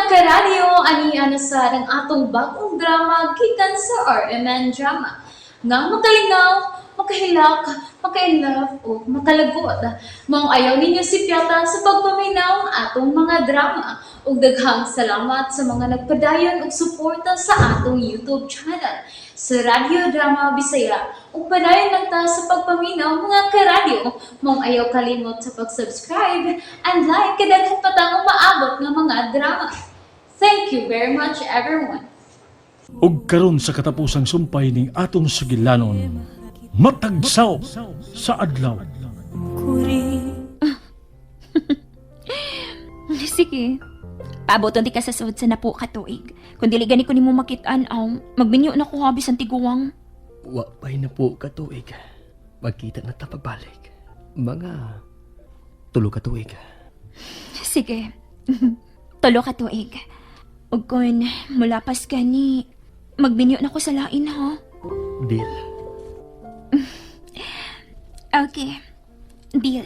karadyo, aniya na sa ng atong bagong drama gikan sa RMN Drama. Nga makalingaw, makahilak, maka-inlove, o makalagod. Maong ayaw ninyo si Piata sa pagpaminaw ang atong mga drama. Ug daghang salamat sa mga nagpadayon ug suporta sa atong YouTube channel sa Radyo Drama Bisaya. Ug padayon lang ta sa pagpaminaw mga karadyo. Maong ayaw kalimot sa pag-subscribe and like kadaghan pa tang maabot nga mga drama. Thank you very much everyone. Ug karon sa katapusang sumpay ning atong sugilanon, matagsaw sa adlaw. Sige. Paboton ti ka sa suod sa napo ka tuig. Kung dili gani ko nimo makit-an aw, magbinyo na ko habis ang tiguwang. Wa pa'y na po katuig. Magkita na tapabalik. Mga tulo katuig. Sige. Tulo ka tuig. Ug kun mulapas gani, magbinyo na ko sa lain ha. Deal. Okay. Deal.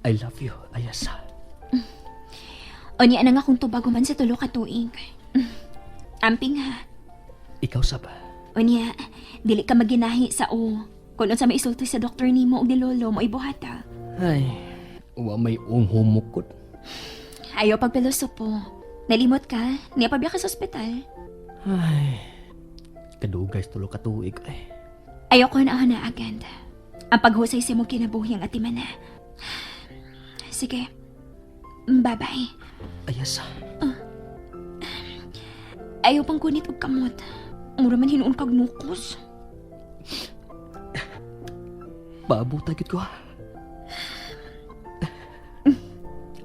I love you, Ayasa. Unya na nga kung tubago man sa tulo ka tuig. Amping ha. Ikaw saba. Unya, dili ka maginahi sa o. Kung sa maisulti sa doktor nimo og ni lolo mo ibuhata. Ay, wa may humukot. Ayaw pagpilosopo. Nalimot ka, niya pabiya ka sa ospital. Ay, kadugay tulo katuig ay. Ayoko na ako na agad. Ang paghusay sa mong kinabuhi ang atiman na. Sige. Bye-bye. Ayasa. Ayaw pang kunit og kamot. Mura man hinuon kag nukos. Paabot agad ko ha.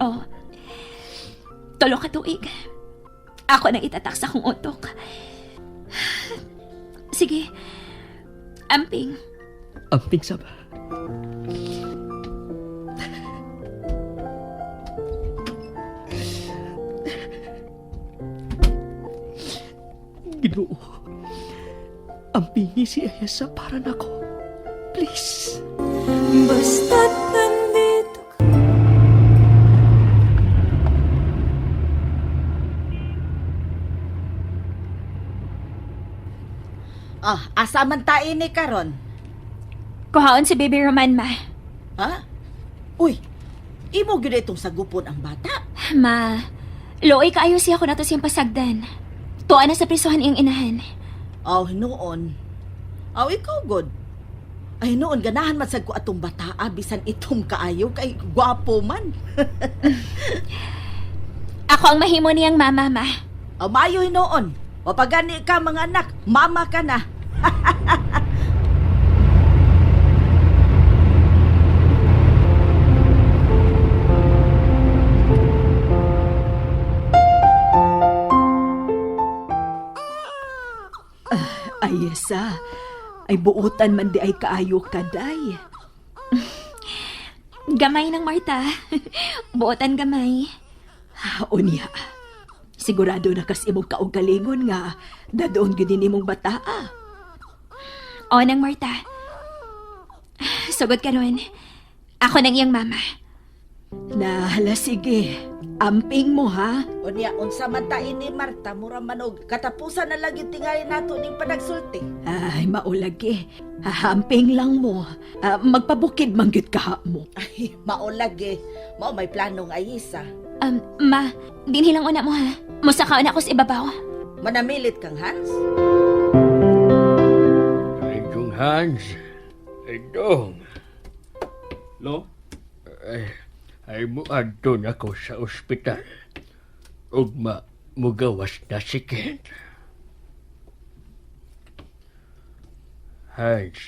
Oh. Tulo ka tuig. Ako nang itatak sa kong utok. Sige. Amping. Amping saba. Ginoo. Ampingi si Ayasa para nako. Please. Basta't nandito ka. Asa man ta ini karon? Kuhaon si Baby Roman, ma. Ha? Uy, imo gyud itong sagupon ang bata. Ma, looy kaayo siya ko nato siyang pasagdan. Tuwa na sa prisuhan iyang inahan. Aw, hinuon. Aw, ikaw god. Ay, hinuon ganahan man sad ko atong bata, bisan itong kaayo kay gwapo man. Ako ang mahimo niyang mama, ma. Aw, maayo hinuon. Wapagani ka mga anak, mama ka na. Ayesa, ay buutan man di ay kaayo kaday. Gamay ng Marta. Buotan gamay. Unya, sigurado na kas imong kaugalingon nga dadoon gyud din imong bataa. O nang Marta. Sugod ka nun. Ako nang iyang mama. Nahala sige, amping mo ha. Unya, unsa man ta ini Marta, mura manog. Katapusan na lang yung tingali nato ning panagsulti. Ay, maulagi. Hahamping lang mo. Magpabukid manggit ka mo. Ay, maulag eh. Mao may planong ayisa. Ma, dinhi lang una mo ha. Musakaon ako sa ibabaw. Manamilit kang Hans? Ay, kung Hans. Ay, dong. Lo? Ay, muadton ako sa ospital. Ugma, mugawas na si Ken. Hans,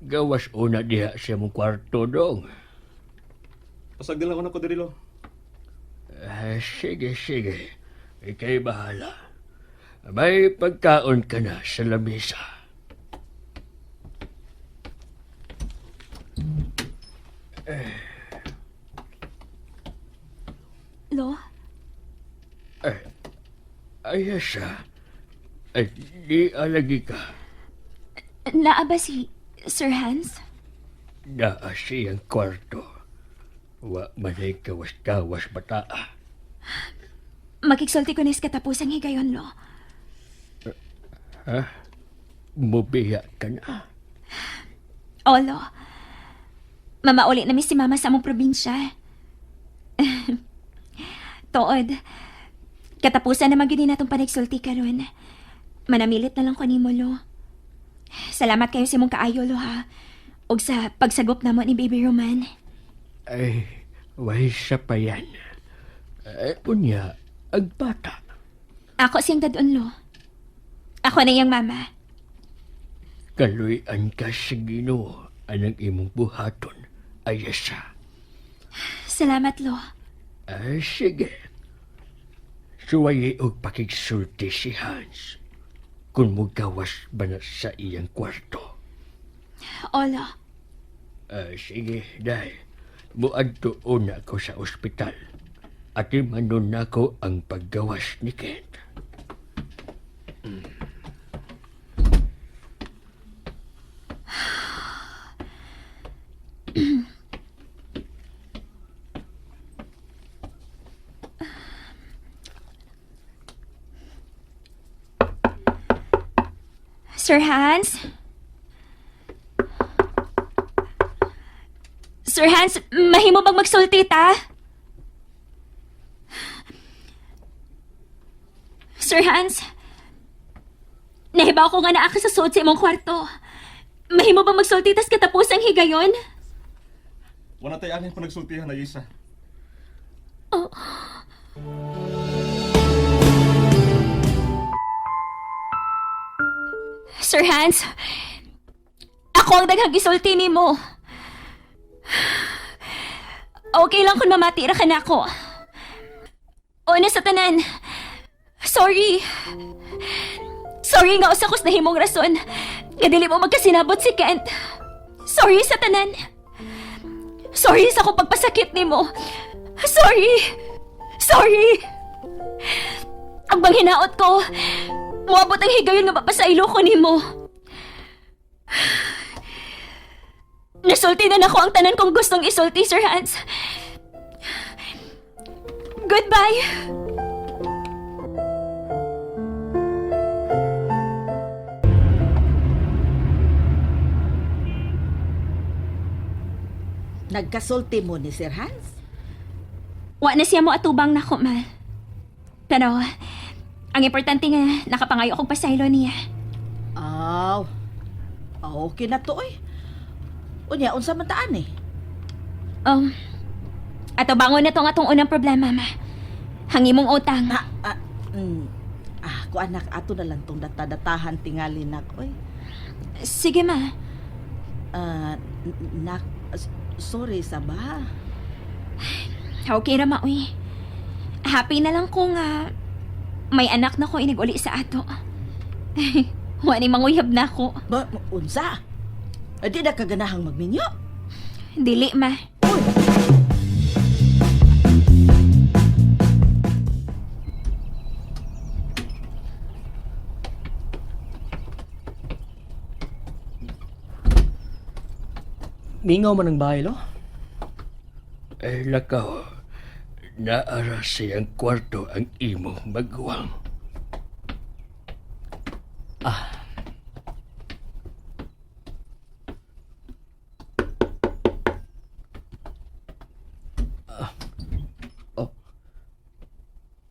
gawas una diha siya mong kwarto dong. Pasagdala ko na ko diri, Lo. Sige, sige. Ika'y bahala. May pagkaon ka na sa lamesa. Lo? Ayasa, ay di alagi ka. Naa ba si Sir Hans? Naa siyang kwarto. Wa manay kawas-kawas bataa. Makiksulti ko nis katapusang higayon, lo. Mubiya ka na. Olo, mamauli na mi si mama sa among probinsya. Tood, katapusan naman yun natong panagsulti karon. Manamilit na lang ko ni mo, lo. Salamat kayo sa mong kaayo, lo, ha. Og sa pagsagop namo ni Baby Roman. Ay, why siya pa yan? Unya, ang bata. Ako siyang dadon, lo. Ako na yung mama. Kaluyan ka sa Ginoo, anang imong buhaton, ay siya. Salamat, lo. Ay, sige. Suwaye og pakigsulti si Hans. Kung mugawas ba na sa iyang kwarto. Olo, Sige, dahil muadtoon na ako sa ospital. At imanon na ko ang paggawas ni Kent. Sir Hans? Sir Hans, mahimo bang magsulti ta? Sir Hans? Nahibaw ko nga naa ka sa suot sa imong kwarto. Mahimo bang magsulti tas katapusang higayon? Wala tayo aning panagsultihan na isa. Sir Hans, ako ang daghang gisulti nimo. Okay lang kung mamatira ka na ako. Una sa tanan, sorry. Sorry nga usa ko sa nahimong rason. Nga dili mo magkasinabot si Kent. Sorry sa tanan. Sorry sa akong pagpasakit nimo. Sorry. Sorry. Ang bang hinaot ko, muabot ang higayon nga mapasaylo ko nimo. Nasulti na nako ang tanan kong gustong isulti, Sir Hans. Goodbye. Nagkasulti mo ni Sir Hans? Wa na siya mo atubang nako, ma. Pero, ang importante nga, nakapangayo akong pasaylo niya. Aw. Okay na to eh. Unya, unsa man taan eh? Ato bangon na to nga tong unang problema, ma. Hangi mong utang. Ko anak, ato na lang tong datadatahan tingali nak. Oy. Sige, ma. Sorry sa ba? Okay ra, ma, uy. Happy na lang kung may anak na ko iniguli sa ato. Wa ni manguyab na ko. Ba, unsa? Di na kaganahang magminyo? Dili, ma. Mingaw man ang bahay, lo? Lakaw. Naara siyang kwarto ang imong magwang.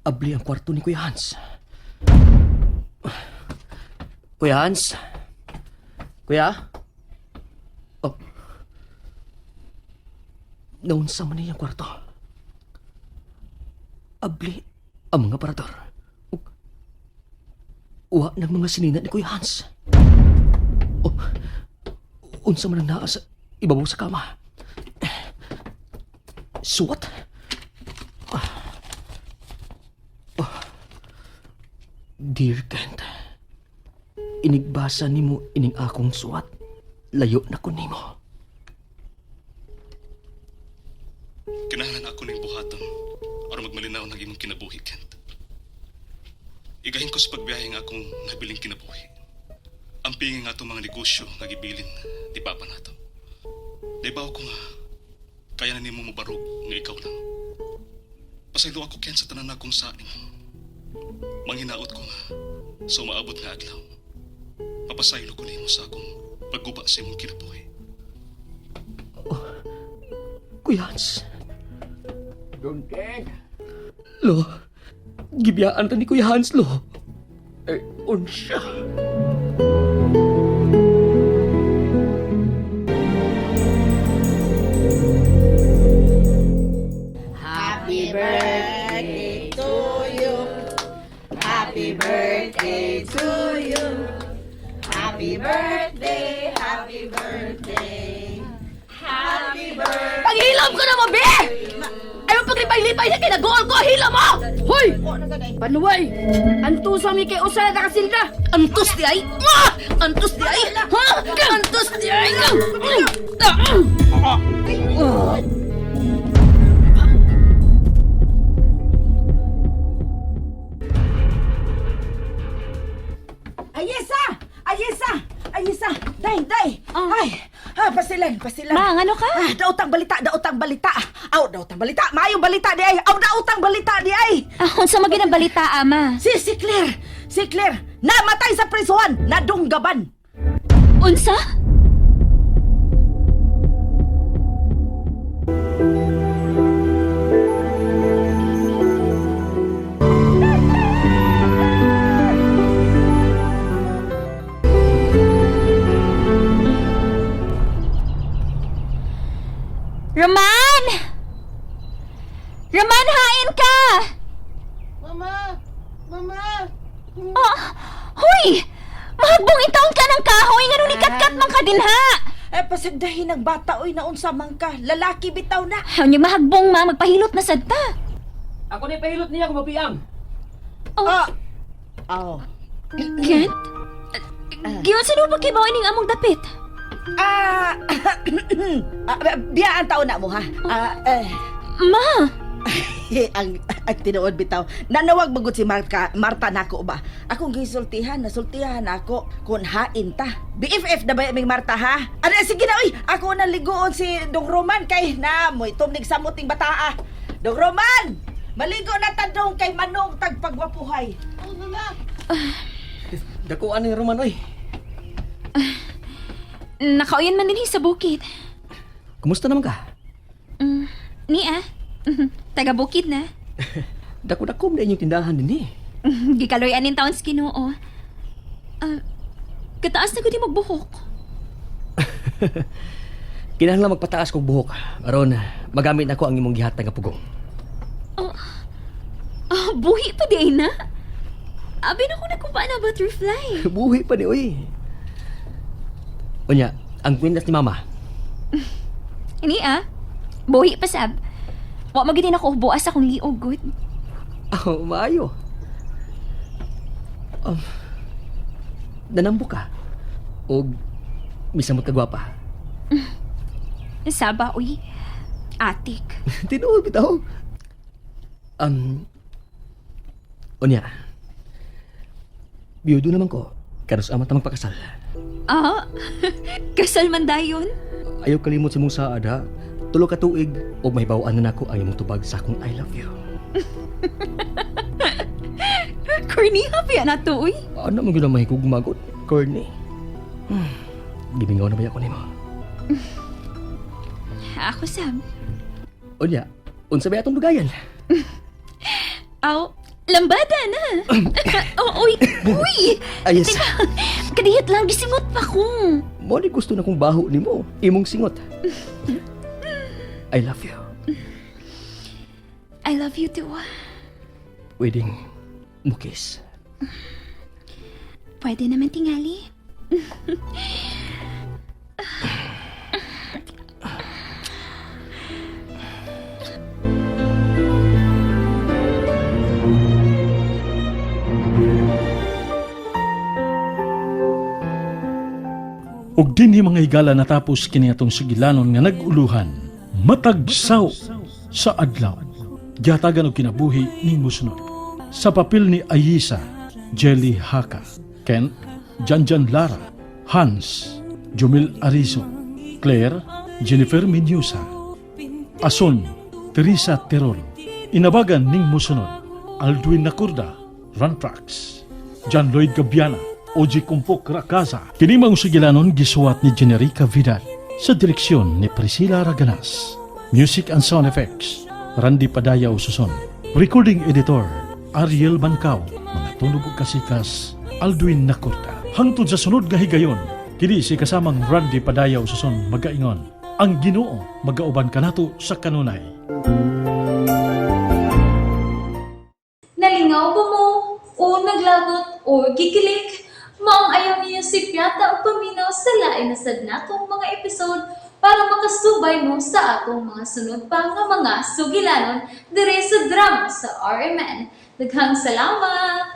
Abli ang kwarto ni Kuya Hans. Kuya Hans? Kuya? Naunsa man niyang kwarto. Abli ang mga parador. Uwa ng mga sinina ni Kuya Hans. Unsa man ang naa sa ibabaw sa kama. Suwat? Dear Kent, inigbasa nimo ining akong suwat. Layo na ko nimo. Kinahanglan ako ning buhaton aron magmalinaw ng imong kinabuhi, Kent. Igahin ko sa pagbiyahe nga akong nabiling kinabuhi. Ang pingi nga itong mga negosyo nga gibilin di papa nato. Daibaw ko nga kaya na nimo mubarog nga ikaw lang. Pasaylo ako, Kent, sa tanan akong saing. Manghinaot ko nga sa umaabot nga adlaw. Papasaylo ko nimo sa akong pagguba sa imong kinabuhi. Kuya Hans. Lo, gibiyaan ta ni Kuya Hans, lo. Unsya. Happy birthday to you. Happy birthday to you. Happy birthday, happy birthday. Happy birthday. Panghilam ko na mo, be! Ayaw paglipay-lipay na kinagool ko, hila mo! Hoy! Panuway! Antusa mi kay usa na kasinda! Antos di ay! Antos di ay! Ha? Antos di ay! Ayesa! Ayesa! Ayesa! Day! Ay! Pasilan! Mang, ano ka? Daotang balita! Daotang balita! Maayong balita di ay! Daotang balita di ay! Unsa magin ang balita, ama? Si Claire! Namatay sa prisuhan! Nadunggaban! Unsa? Roman! Roman, hain ka! Mama! Oh, huy! Mahagbong itaon ka ng kahoy nga nung ikat-kat man ka dinha! Pasigdahin ng bata oy naunsa man ka. Lalaki bitaw na. Yung mahagbong ma, magpahilot na sad ta. Ako ni pahilot niya kung mapiyam. Kent? Giyon sino ba kibaw ning among dapit? Biyaan taon na mo ha. Ma! ang tinuod bitaw. Nanawag magud si Marta nako ba? Akong gisultihan, nasultihan ako kun hain ta. BFF na ba yung Marta ha? Sige na uy, ako na ligoon si Dong Roman kay na mo'y tumnig sa muting bataa. Dong Roman, maligo na tadong kay Manong tagpagwapuhay. Dakuan ni Roman, oy. Nakauyan man din sa bukid. Kumusta naman ka? Taga-bukid na. Dako-dakom na inyong tindahan din eh. Gikaloy anin taon sa Ginoo. Kataas na ko di magbuhok. Kinahanglan magpataas kong buhok. Aron, magamit ako ang imong gihatag nga pugong. Buhi pa di ay na. Abi na ko nagkupa na butterfly. Buhi pa ni, oy. Unya, ang kwintas ni Mama. Ini buhi pa sab. Wa magidin ako buas akong liog good. Maayo. Nanambo ka? O misamot ka gwapa? Saba, uy. Atik. Tinuod bitaw. Unya. Biyudo naman ko. Karos amat na magpakasal. Kasal man dayon? Ayaw kalimot si Musa ada. Tulo ka tuig o mahibawaan na nako ang imong tubag sa akong I love you. Corny happy na to, uy. Ano mo gina mahigugmagot? Corny. Gibingaw na ba ako nimo? Ako sab. Unya, unsa ba atong dugayan? Lambada na. Uy. Ayos. Kadiyat lang gisingot pa ko. Mo ni gusto na kong baho nimo. Imong singot. I love you. I love you too. Wedding mukis. Pwede naman tingali. ug dinhi mga higala natapos kini atong sigilanon nga naguluhan matagsaw sa adlaw giatagan og kinabuhi ning mosunod sa papel ni Ayisa, Jelly Haka, Kent, Janjan Lara, Hans, Jumil Arizo, Claire, Jennifer Menyusa, Ason, Teresa Terol. Inabagan ning mosunod Aldwin Nakurda, Rantrax, John Lloyd Gabiana, Oji Kumpok Rakaza. Kini mga usigilanon gisuwat ni Generica Vidal sa direksyon ni Priscilla Raganas. Music and sound effects, Randy Padaya Ususon. Recording editor, Ariel Bancao. Mga tunog ug kasikas, Aldwin Nakurta. Hangtod sa sunod nga higayon, kini si kasamang Randy Padaya Ususon magaingon. Ang Ginoo magauban kanato sa kanunay. Nalingaw ba mo? O naglagot? O gikilik? Maong ayaw niyo si Piata o paminaw sa lain na sad natong mga episode para makasubay mo sa atong mga sunod pa nga mga sugilanon dire sa drama sa RMN. Daghang salamat!